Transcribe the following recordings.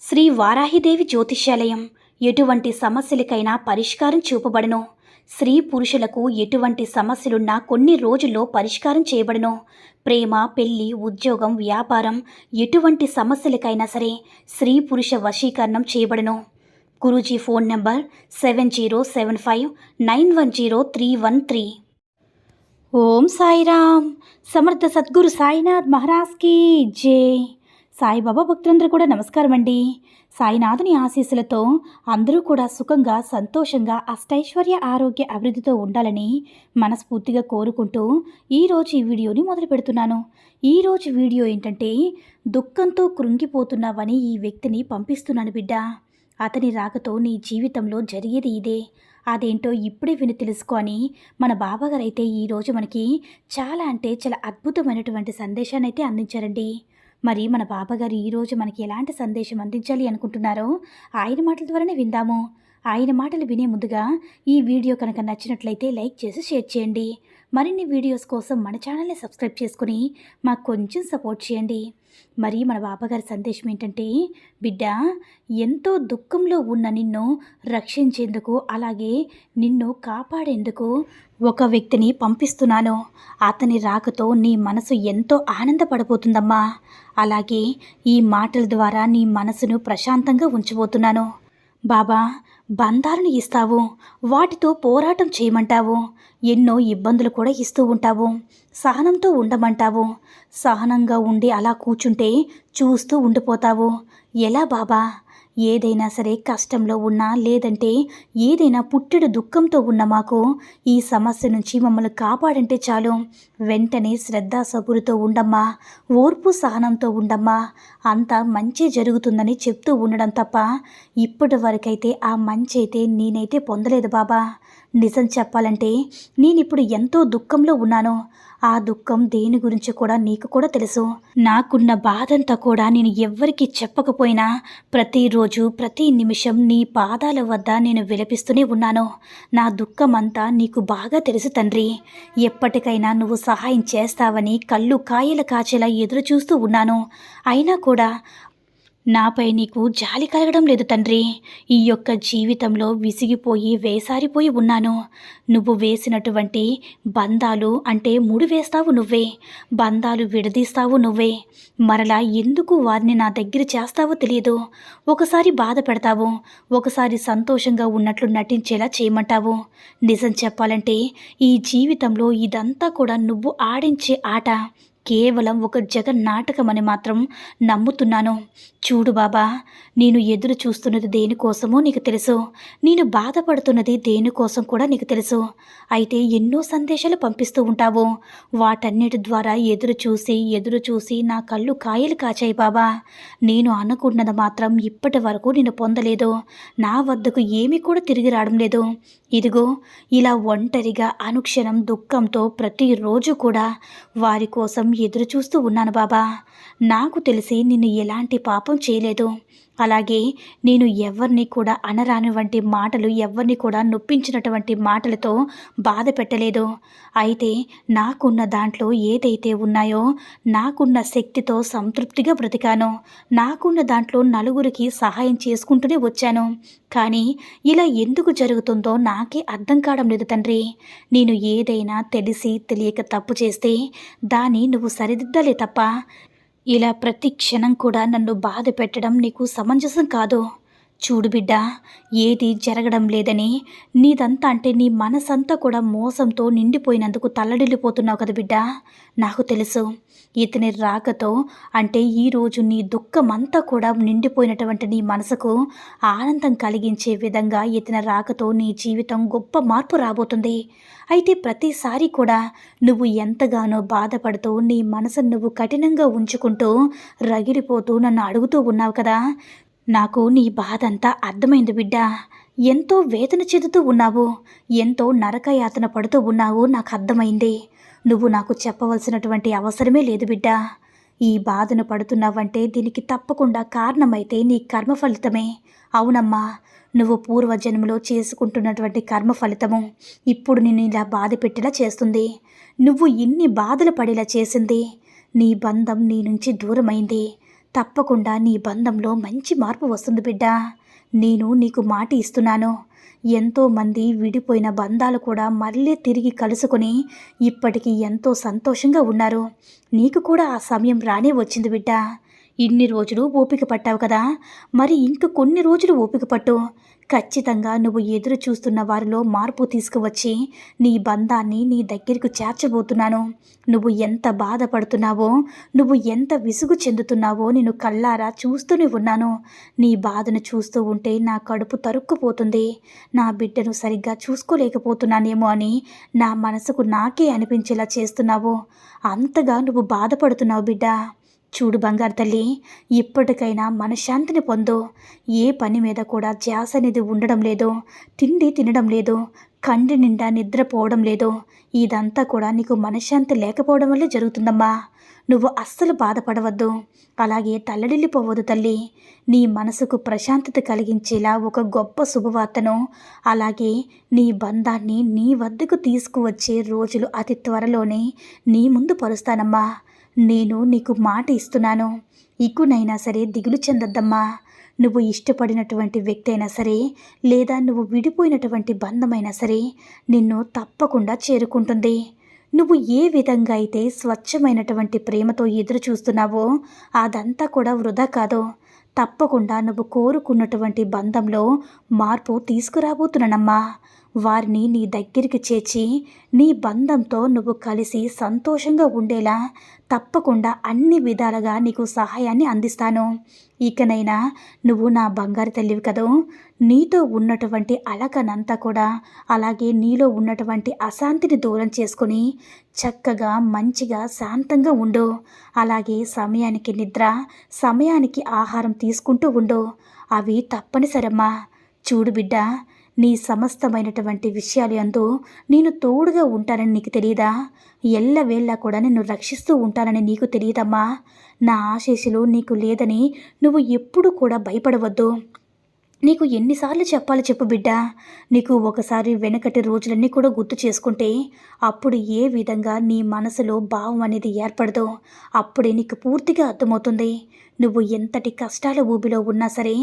శ్రీ వారాహిదేవి జ్యోతిష్యాలయం ఎటువంటి సమస్యలకైనా పరిష్కారం చూపబడును. స్త్రీ పురుషులకు ఎటువంటి సమస్యలున్నా కొన్ని రోజుల్లో పరిష్కారం చేయబడును. ప్రేమ, పెళ్లి, ఉద్యోగం, వ్యాపారం ఎటువంటి సమస్యలకైనా సరే స్త్రీ పురుష వశీకరణం చేయబడును. Guruji phone number 7075910313. ఓం సాయిరామ్. సమర్థ సద్గురు సాయినాథ్ మహారాజ్కి జై. సాయిబాబా భక్తులందరూ కూడా నమస్కారం అండి. సాయినాథుని ఆశీస్సులతో అందరూ కూడా సుఖంగా, సంతోషంగా, అష్టైశ్వర్య, ఆరోగ్య, అభివృద్ధితో ఉండాలని మనస్ఫూర్తిగా కోరుకుంటూ ఈరోజు ఈ వీడియోని మొదలు పెడుతున్నాను. ఈరోజు వీడియో ఏంటంటే, దుఃఖంతో కృంగిపోతున్నావని ఈ వ్యక్తిని పంపిస్తున్నాను బిడ్డ. అతని రాకతో నీ జీవితంలో జరిగేది ఇదే. అదేంటో ఇప్పుడే విని తెలుసుకొని మన బాబాగారు అయితే ఈరోజు మనకి చాలా అద్భుతమైనటువంటి సందేశాన్ని అయితే అందించారండి. మరి మన బాబాగారు ఈరోజు మనకి ఎలాంటి సందేశం అందించాలి అనుకుంటున్నారో ఆయన మాటల ద్వారానే విందాము. ఆయన మాటలు వినే ముందుగా ఈ వీడియో కనుక నచ్చినట్లయితే లైక్ చేసి షేర్ చేయండి. మరిన్ని వీడియోస్ కోసం మన ఛానల్ని సబ్స్క్రైబ్ చేసుకుని మాకు కొంచెం సపోర్ట్ చేయండి. మరి మన బాబాగారి సందేశం ఏంటంటే, బిడ్డ, ఎంతో దుఃఖంలో ఉన్న నిన్ను రక్షించేందుకు, అలాగే నిన్ను కాపాడేందుకు ఒక వ్యక్తిని పంపిస్తున్నాను. అతని రాకతో నీ మనసు ఎంతో ఆనందపడిపోతుందమ్మా. అలాగే ఈ మాటల ద్వారా నీ మనసును ప్రశాంతంగా ఉంచబోతున్నాను. బాబా, బంధాలను ఇస్తావు, వాటితో పోరాటం చేయమంటావు, ఎన్నో ఇబ్బందులు కూడా ఇస్తూ ఉంటావు, సహనంతో ఉండమంటావు. సహనంగా ఉండి అలా కూర్చుంటే చూస్తూ ఉండిపోతావు. ఎలా బాబా? ఏదైనా సరే కష్టంలో ఉన్నా, లేదంటే ఏదైనా పుట్టెడు దుఃఖంతో ఉన్న మాకు ఈ సమస్య నుంచి మమ్మల్ని కాపాడంటే చాలు. వెంటనే శ్రద్ధాసబురితో ఉండమ్మా, ఓర్పు సహనంతో ఉండమ్మా, అంతా మంచి జరుగుతుందని చెప్తూ ఉండడం తప్ప ఇప్పటి వరకైతే ఆ మంచి అయితే నేనైతే పొందలేదు బాబా. నిజం చెప్పాలంటే నేనిప్పుడు ఎంతో దుఃఖంలో ఉన్నాను. ఆ దుఃఖం దేని గురించి కూడా నీకు కూడా తెలుసు. నాకున్న బాధంతా కూడా నేను ఎవ్వరికి చెప్పకపోయినా ప్రతిరోజు, ప్రతి నిమిషం నీ పాదాల వద్ద నేను విలపిస్తూనే ఉన్నాను. నా దుఃఖమంతా నీకు బాగా తెలుసు తండ్రి. ఎప్పటికైనా నువ్వు సహాయం చేస్తావని కళ్ళు కాయల కాచేలా ఎదురు చూస్తూ ఉన్నాను. అయినా కూడా నాపై నీకు జాలి కలగడం లేదు తండ్రి. ఈ యొక్క జీవితంలో విసిగిపోయి, వేసారిపోయి ఉన్నాను. నువ్వు వేసినటువంటి బంధాలు అంటే ముడి వేస్తావు నువ్వే, బంధాలు విడదీస్తావు నువ్వే. మరలా ఎందుకు వారిని నా దగ్గర చేస్తావో తెలియదు. ఒకసారి బాధ పెడతావు, ఒకసారి సంతోషంగా ఉన్నట్లు నటించేలా చేయమంటావు. నిజం చెప్పాలంటే ఈ జీవితంలో ఇదంతా కూడా నువ్వు ఆడించే ఆట కేవలం ఒక జగన్నాటకమని మాత్రం నమ్ముతున్నాను. చూడు బాబా, నేను ఎదురు చూస్తున్నది దేనికోసమో నీకు తెలుసు, నేను బాధపడుతున్నది దేనికోసం కూడా నీకు తెలుసు. అయితే ఎన్నో సందేశాలు పంపిస్తూ ఉంటావు. వాటన్నిటి ద్వారా ఎదురు చూసి నా కళ్ళు కాయలు కాచాయి బాబా. నేను అనుకున్నది మాత్రం ఇప్పటి వరకు నేను పొందలేదు. నా వద్దకు ఏమీ కూడా తిరిగి రావడం లేదు. ఇదిగో ఇలా ఒంటరిగా అనుక్షణం దుఃఖంతో ప్రతిరోజు కూడా వారి కోసం ఎదురు చూస్తూ ఉన్నాను బాబా. నాకు తెలిసి నిన్ను ఎలాంటి పాపం చేయలేదు. అలాగే నేను ఎవరిని కూడా అనరానివంటి మాటలు, ఎవరిని కూడా నొప్పించినటువంటి మాటలతో బాధ పెట్టలేదు. అయితే నాకున్న దాంట్లో ఏదైతే ఉన్నాయో నాకున్న శక్తితో సంతృప్తిగా బ్రతికాను. నాకున్న దాంట్లో నలుగురికి సహాయం చేసుకుంటూనే వచ్చాను. కానీ ఇలా ఎందుకు జరుగుతుందో నాకే అర్థం కావడం లేదు తండ్రి. నేను ఏదైనా తెలిసి తెలియక తప్పు చేస్తే దాన్ని నువ్వు సరిదిద్దాలే తప్ప ఇలా ప్రతి క్షణం కూడా నన్ను బాధ పెట్టడం నీకు సమంజసం కాదు. చూడు బిడ్డ, ఏది జరగడం లేదని నీదంతా అంటే నీ మనసంతా కూడా మోసంతో నిండిపోయినందుకు తల్లడిల్లిపోతున్నావు కదా బిడ్డ. నాకు తెలుసు ఇతని రాకతో అంటే ఈరోజు నీ దుఃఖమంతా కూడా నిండిపోయినటువంటి నీ మనసుకు ఆనందం కలిగించే విధంగా ఇతని రాకతో నీ జీవితం గొప్ప మార్పు రాబోతుంది. అయితే ప్రతిసారి కూడా నువ్వు ఎంతగానో బాధపడుతూ నీ మనసును నువ్వు కఠినంగా ఉంచుకుంటూ రగిలిపోతూ నన్ను అడుగుతూ ఉన్నావు కదా. నాకు నీ బాధంతా అర్థమైంది బిడ్డ. ఎంతో వేదన చెందుతూ ఉన్నావు, ఎంతో నరకయాతన పడుతూ ఉన్నావు, నాకు అర్థమైంది. నువ్వు నాకు చెప్పవలసినటువంటి అవసరమే లేదు బిడ్డ. ఈ బాధను పడుతున్నావంటే దీనికి తప్పకుండా కారణమైతే నీ కర్మ ఫలితమే. అవునమ్మా, నువ్వు పూర్వజన్మలో చేసుకుంటున్నటువంటి కర్మ ఫలితము ఇప్పుడు నిన్ను ఇలా బాధ పెట్టేలా చేస్తుంది. నువ్వు ఇన్ని బాధలు పడేలా చేసింది నీ బంధం నీ నుంచి దూరమైంది. తప్పకుండా నీ బంధంలో మంచి మార్పు వస్తుంది బిడ్డ. నేను నీకు మాట ఇస్తున్నాను. ఎంతోమంది విడిపోయిన బంధాలు కూడా మళ్ళీ తిరిగి కలుసుకొని ఇప్పటికీ ఎంతో సంతోషంగా ఉన్నారు. నీకు కూడా ఆ సమయం రానే వచ్చింది బిడ్డ. ఇన్ని రోజులు ఓపిక పట్టావు కదా, మరి ఇంక కొన్ని రోజులు ఓపిక పట్టు. ఖచ్చితంగా నువ్వు ఎదురు చూస్తున్న వారిలో మార్పు తీసుకువచ్చి నీ బంధాన్ని నీ దగ్గరకు చేర్చబోతున్నాను. నువ్వు ఎంత బాధపడుతున్నావో, నువ్వు ఎంత విసుగు చెందుతున్నావో నేను కళ్ళారా చూస్తూనే ఉన్నాను. నీ బాధను చూస్తూ ఉంటే నా కడుపు తరుక్కుపోతుంది. నా బిడ్డను సరిగ్గా చూసుకోలేకపోతున్నానేమో అని నా మనసుకు నాకే అనిపించేలా చేస్తున్నావు. అంతగా నువ్వు బాధపడుతున్నావు బిడ్డ. చూడు బంగారు తల్లి, ఇప్పటికైనా మనశ్శాంతిని పొందు. ఏ పని మీద కూడా ధ్యాస అనేది ఉండడం లేదు, తిండి తినడం లేదు, కంటి నిండా నిద్రపోవడం లేదు. ఇదంతా కూడా నీకు మనశ్శాంతి లేకపోవడం వల్లే జరుగుతుందమ్మా. నువ్వు అస్సలు బాధపడవద్దు, అలాగే తల్లడిల్లిపోవద్దు తల్లి. నీ మనసుకు ప్రశాంతత కలిగించేలా ఒక గొప్ప శుభవార్తను, అలాగే నీ బంధాన్ని నీ వద్దకు తీసుకువచ్చే రోజులు అతి త్వరలోనే నీ ముందు పరుస్తానమ్మా. నేను నీకు మాట ఇస్తున్నాను. ఇకునైనా సరే దిగులు చెందద్దమ్మా. నువ్వు ఇష్టపడినటువంటి వ్యక్తి అయినా సరే, లేదా నువ్వు విడిపోయినటువంటి బంధమైనా సరే నిన్ను తప్పకుండా చేరుకుంటుంది. నువ్వు ఏ విధంగా అయితే స్వచ్ఛమైనటువంటి ప్రేమతో ఎదురు చూస్తున్నావో అదంతా కూడా వృధా కాదు. తప్పకుండా నువ్వు కోరుకున్నటువంటి బంధంలో మార్పు తీసుకురాబోతున్నానమ్మా. వారిని నీ దగ్గరికి చేర్చి నీ బంధంతో నువ్వు కలిసి సంతోషంగా ఉండేలా తప్పకుండా అన్ని విధాలుగా నీకు సహాయాన్ని అందిస్తాను. ఇకనైనా నువ్వు నా బంగారు తల్లివి కదూ. నీతో ఉన్నటువంటి అలకనంతా కూడా, అలాగే నీలో ఉన్నటువంటి అశాంతిని దూరం చేసుకొని చక్కగా మంచిగా శాంతంగా ఉండు. అలాగే సమయానికి నిద్ర, సమయానికి ఆహారం తీసుకుంటూ ఉండు. అవి తప్పనిసరమ్మా. చూడు బిడ్డ, నీ సమస్తమైనటువంటి విషయాలు యందు నేను తోడుగా ఉంటానని నీకు తెలియదా? ఎల్లవేళలా కూడా నిన్ను రక్షిస్తూ ఉంటానని నీకు తెలియదమ్మా. నా ఆశీస్సులు నీకు లేదని నువ్వు ఎప్పుడు కూడా భయపడవద్దు. నీకు ఎన్నిసార్లు చెప్పాలి చెప్పు బిడ్డ. నీకు ఒకసారి వెనకటి రోజులన్నీ కూడా గుర్తు చేసుకుంటే అప్పుడు ఏ విధంగా నీ మనసులో భావం అనేది ఏర్పడదో అప్పుడే నీకు పూర్తిగా అర్థమవుతుంది. నువ్వు ఎంతటి కష్టాల ఊబిలో ఉన్నా సరే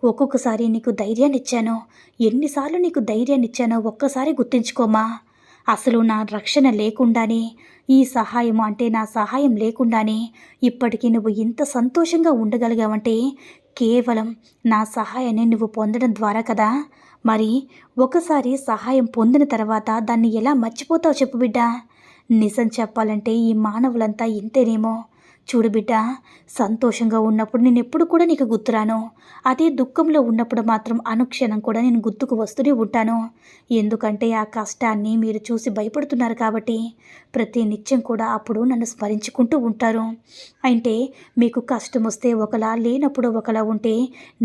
ఒక్కొక్కసారి నీకు ధైర్యాన్ని ఇచ్చాను. ఎన్నిసార్లు నీకు ధైర్యాన్ని ఇచ్చానో ఒక్కసారి గుర్తుంచుకోమా. అసలు నా రక్షణ లేకుండానే, ఈ సహాయం అంటే నా సహాయం లేకుండానే ఇప్పటికీ నువ్వు ఇంత సంతోషంగా ఉండగలిగావంటే కేవలం నా సహాయాన్ని నువ్వు పొందడం ద్వారా కదా. మరి ఒకసారి సహాయం పొందిన తర్వాత దాన్ని ఎలా మర్చిపోతావు చెప్పు బిడ్డ. నిజం చెప్పాలంటే ఈ మానవులంతా ఇంతేనేమో. చూడు బిడ్డ, సంతోషంగా ఉన్నప్పుడు నేను ఎప్పుడు కూడా నీకు గుర్తురాను. అదే దుఃఖంలో ఉన్నప్పుడు మాత్రం అనుక్షణం కూడా నేను గుర్తుకు వస్తూనే ఉంటాను. ఎందుకంటే ఆ కష్టాన్ని మీరు చూసి భయపడుతున్నారు కాబట్టి ప్రతి నిత్యం కూడా అప్పుడు నన్ను స్మరించుకుంటూ ఉంటారు. అంటే మీకు కష్టం వస్తే ఒకలా, లేనప్పుడు ఒకలా ఉంటే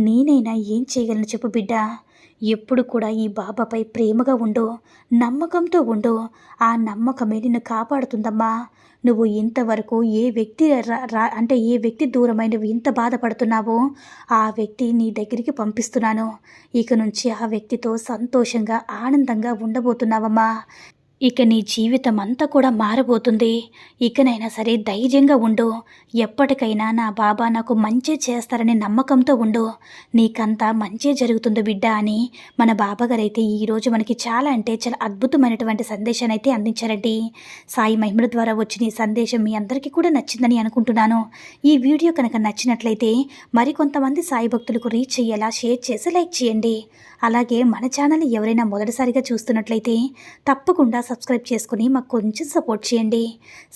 నేనైనా ఏం చేయగలను చెప్పు బిడ్డ. ఎప్పుడు కూడా ఈ బాబాపై ప్రేమగా ఉండు, నమ్మకంతో ఉండు. ఆ నమ్మకమే నిన్ను కాపాడుతుందమ్మా. నువ్వు ఇంతవరకు ఏ వ్యక్తి అంటే ఏ వ్యక్తి దూరమై నువ్వు ఇంత బాధపడుతున్నావో ఆ వ్యక్తి నీ దగ్గరికి పంపిస్తున్నాను. ఇక నుంచి ఆ వ్యక్తితో సంతోషంగా ఆనందంగా ఉండబోతున్నావమ్మా. ఇక నీ జీవితం అంతా కూడా మారబోతుంది. ఇకనైనా సరే ధైర్యంగా ఉండు. ఎప్పటికైనా నా బాబా నాకు మంచి చేస్తారనే నమ్మకంతో ఉండు. నీకంతా మంచి జరుగుతుంది బిడ్డ అని మన బాబాగారు అయితే ఈరోజు మనకి చాలా అంటే చాలా అద్భుతమైనటువంటి సందేశాన్ని అయితే అందించారండి. సాయి మహిమల ద్వారా వచ్చిన ఈ సందేశం మీ అందరికీ కూడా నచ్చిందని అనుకుంటున్నాను. ఈ వీడియో కనుక నచ్చినట్లయితే మరికొంతమంది సాయి భక్తులకు రీచ్ అయ్యేలా షేర్ చేసి లైక్ చేయండి. అలాగే మన ఛానల్ని ఎవరైనా మొదటిసారిగా చూస్తున్నట్లయితే తప్పకుండా సబ్స్క్రైబ్ చేసుకుని మాకు కొంచెం సపోర్ట్ చేయండి.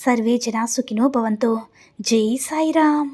సర్వే జనా సుఖినో భవంతు. జై సాయిరామ్.